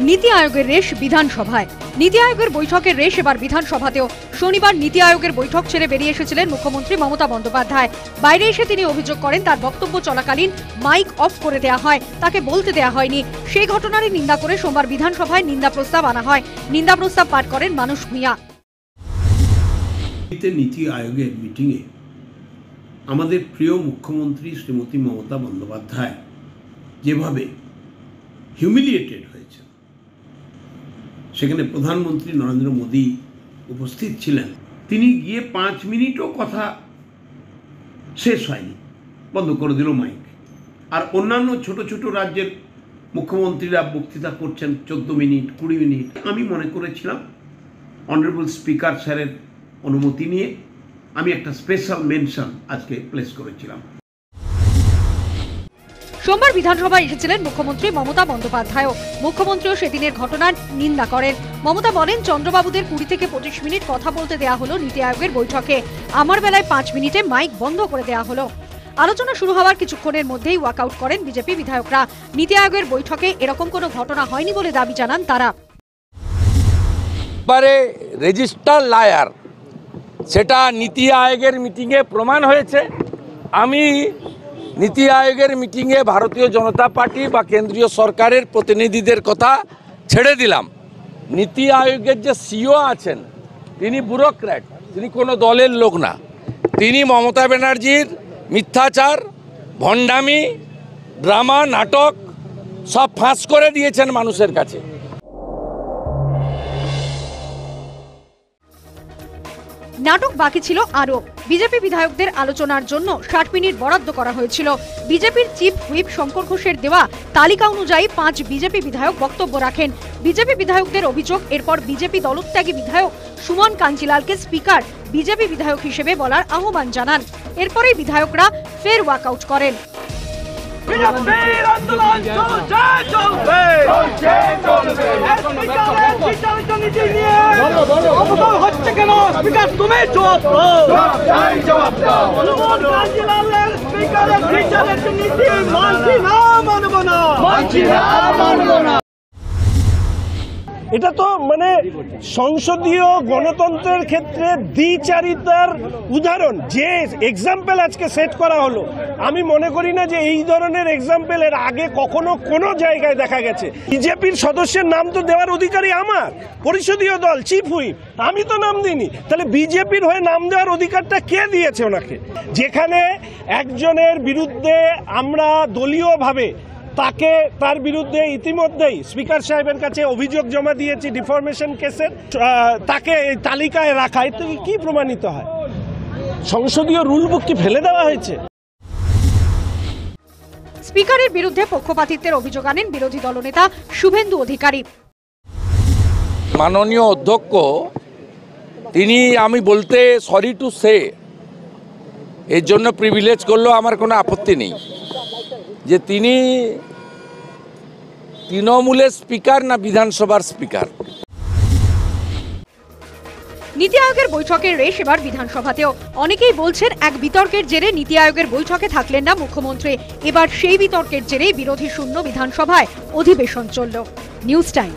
নীতি আয়োগের রেশ বিধানসভায়। নীতি আয়োগের বৈঠকের রেশ এবার বিধানসভাতেও। শনিবার নীতি আয়োগের বৈঠক ছেড়ে বেরিয়ে এসেছিলেন মুখ্যমন্ত্রী মমতা বন্দ্যোপাধ্যায়। বাইরে এসে তিনি অভিযোগ করেন তার বক্তব্য চলাকালীন মাইক অফ করে দেওয়া হয়, তাকে বলতে দেওয়া হয়নি। সেই ঘটনারই নিন্দা করে সোমবার বিধানসভায় নিন্দা প্রস্তাব আনা হয়। নিন্দা প্রস্তাব পাঠ করেন মানুষ ভূঁইয়া। নীতি আয়োগের মিটিংয়ে আমাদের প্রিয় মুখ্যমন্ত্রী শ্রীমতী মমতা বন্দ্যোপাধ্যায় যেভাবে হিউমিলিয়েটেড হয়েছে, সেখানে প্রধানমন্ত্রী নরেন্দ্র মোদী উপস্থিত ছিলেন। তিনি গিয়ে 5 মিনিটও কথা শেষ হয়নি, বন্ধ করে দিল মাইক। আর অন্যান্য ছোট ছোট রাজ্যের মুখ্যমন্ত্রীরা বক্তৃতা করছেন 14 মিনিট 20 মিনিট। আমি মনে করেছিলাম অনারেবল স্পিকার স্যারের অনুমতি নিয়ে আমি একটা স্পেশাল মেনশন আজকে প্লেস করেছিলাম। সোমবার বিধানসভায় এসেছিলেন মুখ্যমন্ত্রী মমতা বন্দ্যোপাধ্যায়। মুখ্যমন্ত্রীও সেদিনের ঘটনার নিন্দা করেন। মমতা বলেন, চন্দ্রবাবুদের 20 থেকে 25 মিনিট কথা বলতে দেওয়া হলো নীতি আয়োগের বৈঠকে, আমার বেলায় 5 মিনিটে মাইক বন্ধ করে দেওয়া হলো। আলোচনা শুরু হওয়ার কিছুক্ষণের মধ্যেই ওয়াকআউট করেন বিজেপি বিধায়করা। নীতি আয়োগের বৈঠকে এরকম কোনো ঘটনা হয়নি বলে দাবি জানান তারা। রেজিস্টার লায়ার, সেটা নীতি আয়োগের মিটিংয়ে প্রমাণ হয়েছে। আমি নীতি আয়োগের মিটিংয়ে ভারতীয় জনতা পার্টি বা কেন্দ্রীয় সরকারের প্রতিনিধিদের কথা ছেড়ে দিলাম। নীতি আয়োগের যে সিইও আছেন, তিনি ব্যুরোক্র্যাট, তিনি কোনো দলের লোক না। তিনি মমতা ব্যানার্জির মিথ্যাচার, ভণ্ডামি, ড্রামা, নাটক সব ফাঁস করে দিয়েছেন মানুষের কাছে। নাটক বাকি ছিল আরও। বিজেপি বিধায়কদের আলোচনার জন্য 60 মিনিট বরাদ্দ করা হয়েছিল। বিজেপির চিফ হুইপ শঙ্কর ঘোষের দেওয়া তালিকা অনুযায়ী 5 বিজেপি বিধায়ক বক্তব্য রাখেন। বিজেপি বিধায়কদের অভিযোগ, এরপর বিজেপি দলত্যাগী বিধায়ক সুমন কাঞ্জিলালকে স্পিকার বিজেপি বিধায়ক হিসেবে বলার আহ্বান জানান। এরপরেই বিধায়করা ফের ওয়াকআউট করেন। এটা তো মানে সংসদীয় গণতন্ত্রের ক্ষেত্রে দ্বিচারিতার উদাহরণ। যে এক্সাম্পল আজকে সেট করা হলো, আমি মনে করি না যে এই ধরনের এক্সাম্পল এর আগে কখনো কোনো জায়গায় দেখা গেছে। বিজেপির সদস্যের নাম তো দেওয়ার অধিকারী আমার, পরিষদীয় দল, চিফ হুইপ, আমি তো নাম দিইনি। তাহলে বিজেপির হয়ে নাম দেওয়ার অধিকারটা কে দিয়েছে ওনাকে? যেখানে একজনের বিরুদ্ধে আমরা দলীয়ভাবে তার বিরুদ্ধে ইতিমধ্যেই স্পিকার সাহেবের কাছে অভিযোগ জমা দিয়েছি ডিফরমেশন কেসের, তাকে এই তালিকায় রাখা, এতে কি প্রমাণিত হয়? সংসদীয় রুল বুক কি ফেলে দেওয়া হয়েছে? স্পিকারের বিরুদ্ধে পক্ষপাতিত্বের অভিযোগ আনেন বিরোধী দলনেতা শুভেন্দু অধিকারী। মাননীয় অধ্যক্ষ, তিনি আমি বলতে সরি টু সে এর জন্য প্রিভিলেজ করলেও আমার কোনো আপত্তি নেই, যে তিনি তৃণমূলের স্পিকার না বিধানসভার স্পিকার। নীতি আয়োগের বৈঠকের রেশ এবার বিধানসভাতেও। অনেকেই বলছেন, এক বিতর্কের জেরে নীতি আয়োগের বৈঠকে থাকলেন না মুখ্যমন্ত্রী। এবার সেই বিতর্কের জেরেই বিরোধী শূন্য বিধানসভায় অধিবেশন চলল। News time.